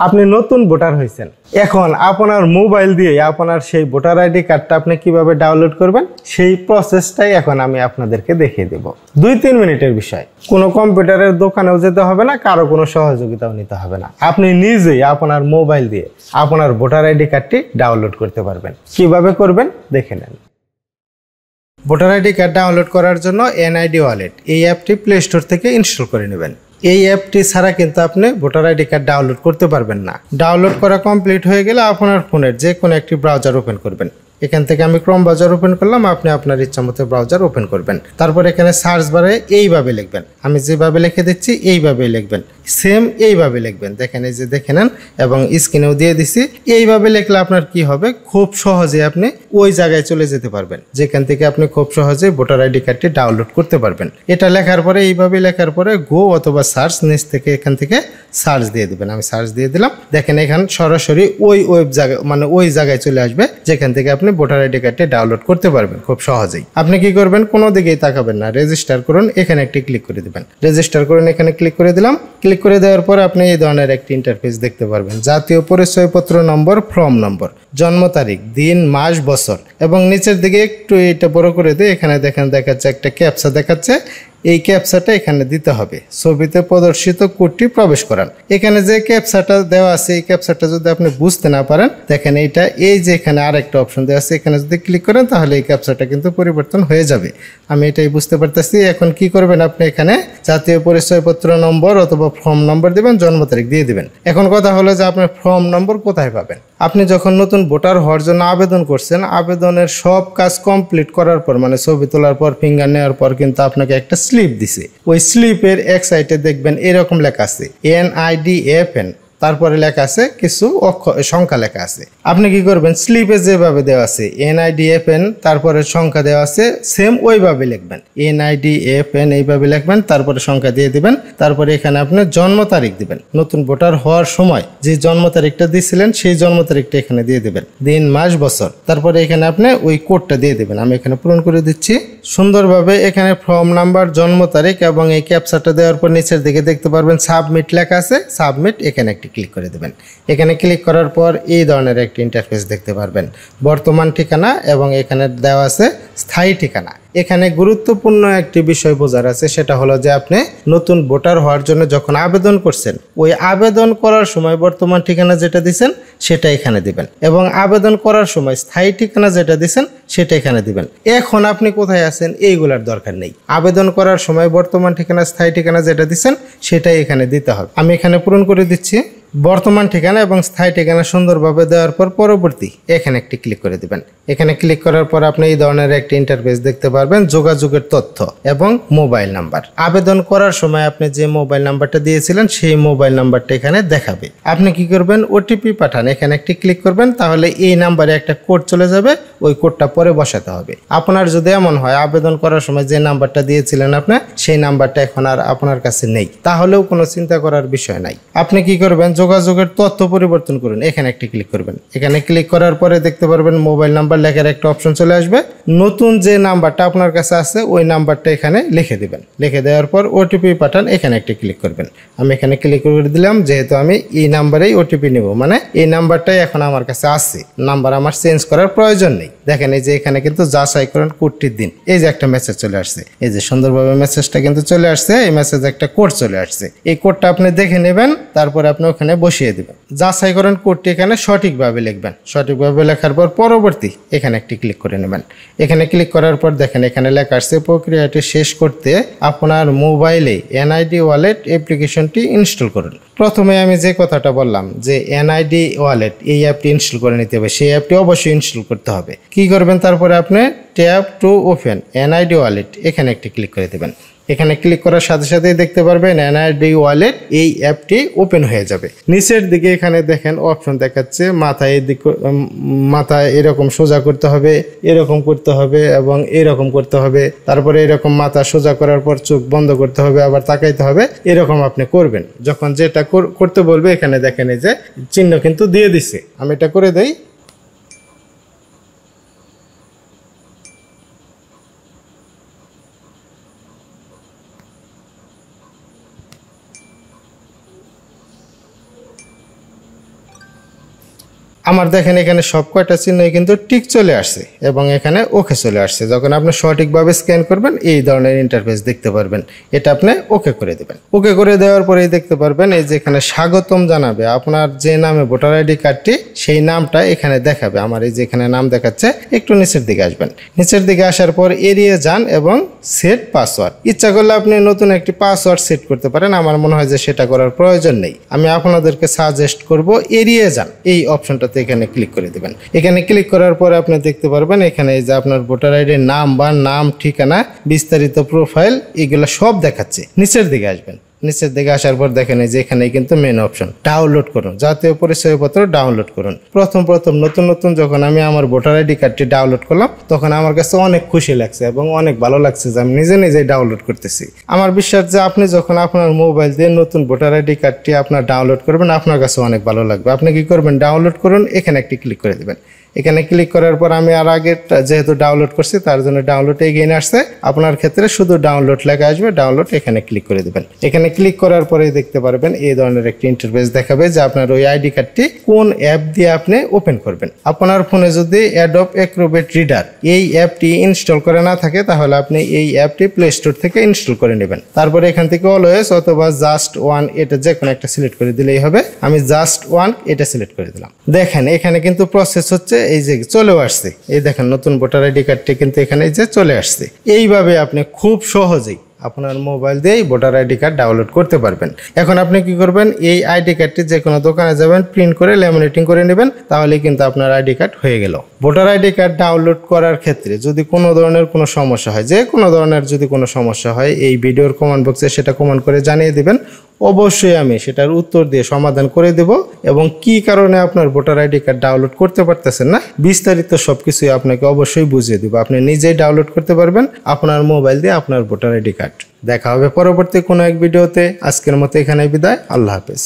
আপনি নতুন ভোটার হয়েছেন, এখন আপনার মোবাইল দিয়ে আপনার সেই ভোটার আইডি কার্ডটা আপনি কিভাবে ডাউনলোড করবেন সেই প্রসেসটাই এখন আমি আপনাদেরকে দেখিয়ে দেব। 2-3 মিনিটের বিষয়। কোনো কম্পিউটারের দোকানেও যেতে হবে না, কারো কোনো সহযোগিতাও নিতে হবে না। আপনি নিজেই আপনার মোবাইল দিয়ে আপনার ভোটার আইডি কার্ডটি ডাউনলোড করতে পারবেন। কিভাবে করবেন দেখে নেন। ভোটার আইডি কার্ড ডাউনলোড করার জন্য এনআইডি ওয়ালেট এই অ্যাপটি প্লে স্টোর থেকে ইনস্টল করে নেবেন। এই অ্যাপটি ছাড়া কিন্তু আপনি ভোটার আইডি কার্ড ডাউনলোড করতে পারবেন না। ডাউনলোড করা কমপ্লিট হয়ে গেলে আপনার ফোনের যে কোনো একটি ব্রাউজার ওপেন করবেন। এখান থেকে আমি ক্রোম ব্রাউজার ওপেন করলাম, আপনি আপনার ইচ্ছামতো ব্রাউজার ওপেন করবেন। তারপর এখানে সার্চ বারে এইভাবে লিখবেন, আমি যেভাবে লিখে দিচ্ছি এইভাবেই লিখবেন, সেম এইভাবে লিখবেন। দেখেন এই যে দেখে নেন এবং স্ক্রিনেও দিয়ে দিছি। এইভাবে লিখলে আপনার কি হবে, খুব সহজে আপনি ওই জায়গায় চলে যেতে পারবেন যেখান থেকে আপনি খুব সহজে ভোটার আইডি কার্ডটি ডাউনলোড করতে পারবেন। এটা লেখার পরে এইভাবে লেখার পরে গো অথবা সার্চ, নিচ থেকে এখান থেকে সার্চ দিয়ে দেবেন। আমি সার্চ দিয়ে দিলাম। দেখেন এখানে সরাসরি ওই জায়গা মানে ওই জায়গায় চলে আসবে যেখান থেকে আপনি ভোটার আইডি কার্ডটি ডাউনলোড করতে পারবেন খুব সহজেই। আপনি কি করবেন, কোনো দিকেই তাকাবেন না, রেজিস্টার করুন, এখানে একটি ক্লিক করে দিবেন। রেজিস্টার করুন, এখানে ক্লিক করে দিলাম। ক্লিক করে দেওয়ার পর আপনি এই ধরনের একটি ইন্টারফেস দেখতে পারবেন। জাতীয় পরিচয়পত্র নম্বর, ফর্ম নম্বর, জন্ম তারিখ, দিন, মাস, বছর এবং নিচের দিকে একটু এটা বড় করে দিয়ে এখানে দেখেন দেখাচ্ছে একটা ক্যাপচা দেখাচ্ছে। এই ক্যাপচাটা এখানে দিতে হবে। ছবিতে প্রদর্শিত কোডটি প্রবেশ করান। এখানে যে ক্যাপচাটা দেওয়া আছে এই ক্যাপচাটা যদি আপনি বুঝতে না পারেন, দেখেন এইটা এই যে এখানে আরেকটা অপশন দেওয়া আছে, এখানে যদি ক্লিক করেন তাহলে এই ক্যাপচাটা কিন্তু পরিবর্তন হয়ে যাবে। আমি এটাই বুঝতে পারতেছি। এখন কি করবেন, আপনি এখানে জাতীয় পরিচয়পত্র নম্বর অথবা ফর্ম নম্বর দিবেন, জন্ম তারিখ দিয়ে দিবেন। এখন কথা হলো যে আপনার ফর্ম নম্বর কোথায় পাবেন। আপনি যখন নতুন ভোটার হওয়ার জন্য আবেদন করছেন, আবেদনের সব কাজ কমপ্লিট করার পর মানে ছবি তোলার পর, ফিঙ্গার নেওয়ার পর কিন্তু আপনাকে একটা স্লিপ দিছে। ওই স্লিপের এক সাইডে দেখবেন এরকম লেখা আছে NIDFN, তারপরে লেখা আছে কিছু সংখ্যা লেখা আছে। আপনি কি করবেন, স্লিপে যেভাবে দেওয়া আছে NIDFN তারপরে সংখ্যা দেওয়া আছে সেম ওইভাবে লিখবেন। NIDFN এইভাবে লিখবেন, তারপরে সংখ্যা দিয়ে দিবেন। তারপরে এখানে আপনি জন্ম তারিখ দিবেন। নতুন ভোটার হওয়ার সময় যে জন্ম তারিখটা দিয়েছিলেন সেই জন্ম তারিখটা এখানে দিয়ে দিবেন, দিন, মাস, বছর। তারপরে এখানে আপনি ওই কোডটা দিয়ে দিবেন। আমি এখানে পূরণ করে দিচ্ছি সুন্দরভাবে। এখানে ফর্ম নাম্বার, জন্ম তারিখ এবং এই ক্যাপচাটা দেওয়ার পর নিচের দিকে দেখতে পারবেন সাবমিট লেখা আছে। সাবমিট, এখানে একটি ক্লিক করে দেবেন। এখানে ক্লিক করার পর এই ধরনের একটি ইন্টারফেস দেখতে পারবেন। বর্তমান ঠিকানা এবং এখানে দেওয়া আছে স্থায়ী ঠিকানা। এখানে গুরুত্বপূর্ণ একটি বিষয় বোঝার আছে, সেটা হলো যে আপনি নতুন ভোটার হওয়ার জন্য যখন আবেদন করছেন, ওই আবেদন করার সময় বর্তমান ঠিকানা যেটা দিবেন সেটা এখানে দিবেন এবং আবেদন করার সময় স্থায়ী ঠিকানা যেটা দিবেন সেটা এখানে দিবেন। এখন আপনি কোথায় আছেন এইগুলার দরকার নেই। আবেদন করার সময় বর্তমান ঠিকানা, স্থায়ী ঠিকানা যেটা দিবেন সেটাই এখানে দিতে হবে। আমি এখানে পূরণ করে দিচ্ছি। বর্তমান ঠিকানা এবং স্থায়ী ঠিকানা সুন্দরভাবে দেওয়ার পর পরবর্তী এখানে একটি ক্লিক করে দিবেন। এখানে ক্লিক করার পর আপনি এই ধরনের একটি ইন্টারফেস দেখতে পারবেন, যোগাযোগের তথ্য এবং মোবাইল নাম্বার। আবেদন করার সময় আপনি যে মোবাইল নাম্বারটা দিয়েছিলেন সেই মোবাইল নাম্বারটা এখানে দেখাবে। আপনি কি করবেন, ওটিপি পাঠান, এখানে একটি ক্লিক করবেন, তাহলে এই নাম্বারে একটা কোড চলে যাবে, ওই কোডটা পরে বসাতে হবে। আপনার যদি এমন হয় আবেদন করার সময় যে নাম্বারটা দিয়েছিলেন আপনি সেই নাম্বারটা এখন আর আপনার কাছে নেই, তাহলেও কোনো চিন্তা করার বিষয় নাই। আপনি কি করবেন, যোগাযোগের তথ্য পরিবর্তন করুন, এখানে একটি ক্লিক করবেন। এখানে ক্লিক করার পরে দেখতে পারবেন মোবাইল নাম্বার লেখার একটা অপশন চলে আসবে। নতুন যে নাম্বারটা আপনার কাছে আছে ওই নাম্বারটা এখানে লিখে দিবেন। লিখে দেওয়ার পর ওটিপি পাঠান, এখানে একটি ক্লিক করবেন। আমি এখানে ক্লিক করে দিলাম, যেহেতু আমি এই নাম্বারেই ওটিপি নেব, মানে এই নাম্বারটাই এখন আমার কাছে আছে, নাম্বার আমার চেঞ্জ করার প্রয়োজন নেই। দেখেন এই যে এখানে কিন্তু যাচাই করেন কোডটির দিন, এই যে একটা মেসেজ চলে আসছে, এই যে সুন্দরভাবে মেসেজটা কিন্তু চলে আসছে। এই মেসেজে একটা কোড চলে আসছে, এই কোডটা আপনি দেখে নেবেন, তারপরে আপনি ওখানে বসিয়ে দিবেন। যাচাই করেন কোডটি এখানে সঠিকভাবে লিখবেন। সঠিকভাবে লেখার পর পরবর্তী এখানে একটি ক্লিক করে নেবেন। এখানে ক্লিক করার পর দেখেন এখানে লেখা আসছে প্রক্রিয়াটি শেষ করতে আপনার মোবাইলে এনআইডি ওয়ালেট অ্যাপ্লিকেশনটি ইনস্টল করুন। প্রথমে আমি যে কথাটা বললাম যে এনআইডি ওয়ালেট এই অ্যাপটি ইনস্টল করে নিতে হবে, সেই অ্যাপটি অবশ্যই ইনস্টল করতে হবে। কি করবেন, তারপরে আপনি tap to open NID wallet এখানে একটি ক্লিক করে দেবেন। এখানে ক্লিক করার সাথে সাথেই দেখতে পারবেন এনআইডি ওয়ালেট এই অ্যাপটি ওপেন হয়ে যাবে। নিচের দিকে এখানে দেখেন অপশন দেখাচ্ছে, মাথায় এরকম সোজা করতে হবে, এরকম করতে হবে এবং এরকম করতে হবে। তারপরে এরকম মাথা সোজা করার পর চোখ বন্ধ করতে হবে, আবার তাকাইতে হবে, এরকম আপনি করবেন। যখন যেটা করতে বলবে এখানে দেখেন এই যে চিহ্ন কিন্তু দিয়ে দিছে। আমি এটা করে দেই। আমার দেখেন এখানে সব কয়টা চিহ্নই কিন্তু টিক চলে আসছে এবং এখানে ওকে চলে আসছে। যখন আপনি সঠিকভাবে স্ক্যান করবেন এই ধরনের ইন্টারফেস দেখতে পারবেন। এটা আপনি ওকে করে দেবেন। ওকে করে দেওয়ার পরেই দেখতে পারবেন এই যে এখানে স্বাগতম জানাবে, আপনার যে নামে ভোটার আইডি কার্ডটি সেই নামটা এখানে দেখাবে। আমার এই যে এখানে নাম দেখাচ্ছে, একটু নিচের দিকে আসবেন। নিচের দিকে আসার পর এড়িয়ে যান এবং সেট পাসওয়ার্ড। ইচ্ছা করলে আপনি নতুন একটি পাসওয়ার্ড সেট করতে পারেন, আমার মনে হয় যে সেটা করার প্রয়োজন নেই। আমি আপনাদেরকে সাজেস্ট করব এড়িয়ে যান এই অপশনটাতে এখানে ক্লিক করে দেবেন। এখানে ক্লিক করার পরে আপনি দেখতে পারবেন এখানে এই যে আপনার ভোটার আইডির নাম বা নাম, ঠিকানা, বিস্তারিত প্রোফাইল এগুলো সব দেখাচ্ছে। নিচের দিকে আসবেন। নিচের দিকে আসার পর দেখেন এই যে এখানে কিন্তু মেন অপশন ডাউনলোড করুন, জাতীয় পরিচয়পত্র ডাউনলোড করুন। প্রথম নতুন যখন আমি আমার ভোটার আইডি কার্ডটি ডাউনলোড করলাম তখন আমার কাছে অনেক খুশি লাগছে এবং অনেক ভালো লাগছে যে আমি নিজেই ডাউনলোড করতেছি। আমার বিশ্বাস যে আপনি যখন আপনার মোবাইল দিয়ে নতুন ভোটার আইডি কার্ডটি আপনার ডাউনলোড করবেন আপনার কাছে অনেক ভালো লাগবে। আপনি কি করবেন, ডাউনলোড করুন, এখানে একটি ক্লিক করে দেবেন। এখানে ক্লিক করার পর আমি আর আগে যেহেতু ডাউনলোড করছি তার জন্য ডাউনলোড এগিয়ে আসছে। আপনার ক্ষেত্রে শুধু ডাউনলোড লেখা আসবে, ডাউনলোড এখানে ক্লিক করে দেবেন। এখানে ক্লিক করার পরেই দেখতে পারবেন এই ধরনের একটি ইন্টারফেস দেখাবে যে আপনার ওই আইডি কার্ডটি কোন অ্যাপ দিয়ে আপনি ওপেন করবেন। আপনার ফোনে যদি অ্যাডোব অ্যাক্রোব্যাট রিডার এই অ্যাপটি ইনস্টল করে না থাকে তাহলে আপনি এই অ্যাপটি প্লে স্টোর থেকে ইনস্টল করে নেবেন। তারপরে এখান থেকে অলওয়েজ অথবা জাস্ট ওয়ান এটা যে কোনো একটা সিলেক্ট করে দিলেই হবে। আমি জাস্ট ওয়ান এটা সিলেক্ট করে দিলাম। দেখেন এখানে কিন্তু প্রসেস হচ্ছে, এই যে চলেও আসছে। এই দেখেন নতুন ভোটার আইডি কার্ডটি কিন্তু এখানে এই যে চলে আসছে। এইভাবে আপনি খুব সহজেই আপনার মোবাইল দিয়েই ভোটার আইডি কার্ড ডাউনলোড করতে পারবেন। এখন আপনি কি করবেন, এই আইডি কার্ডটি যে কোনো দোকানে যাবেন, প্রিন্ট করে ল্যামিনেটিং করে নেবেন, তাহলে কিন্তু আপনার আইডি কার্ড হয়ে গেল। ভোটার আইডি কার্ড ডাউনলোড করার ক্ষেত্রে যদি কোনো ধরনের কোনো সমস্যা হয়, যে কোনো ধরনের যদি কোনো সমস্যা হয় এই ভিডিওর কমেন্ট বক্সে সেটা কমেন্ট করে জানিয়ে দিবেন। অবশ্যই আমি সেটার উত্তর দিয়ে সমাধান করে দেব এবং কি কারণে আপনার ভোটার আইডি কার্ড ডাউনলোড করতে পারতেছেন না বিস্তারিত সবকিছুই আপনাকে অবশ্যই বুঝিয়ে দেব। আপনি নিজেই ডাউনলোড করতে পারবেন আপনার মোবাইল দিয়ে আপনার ভোটার আইডি কার্ড। দেখা হবে পরবর্তী কোনো এক ভিডিওতে। আজকের মতো এখানে বিদায়। আল্লাহ হাফেজ।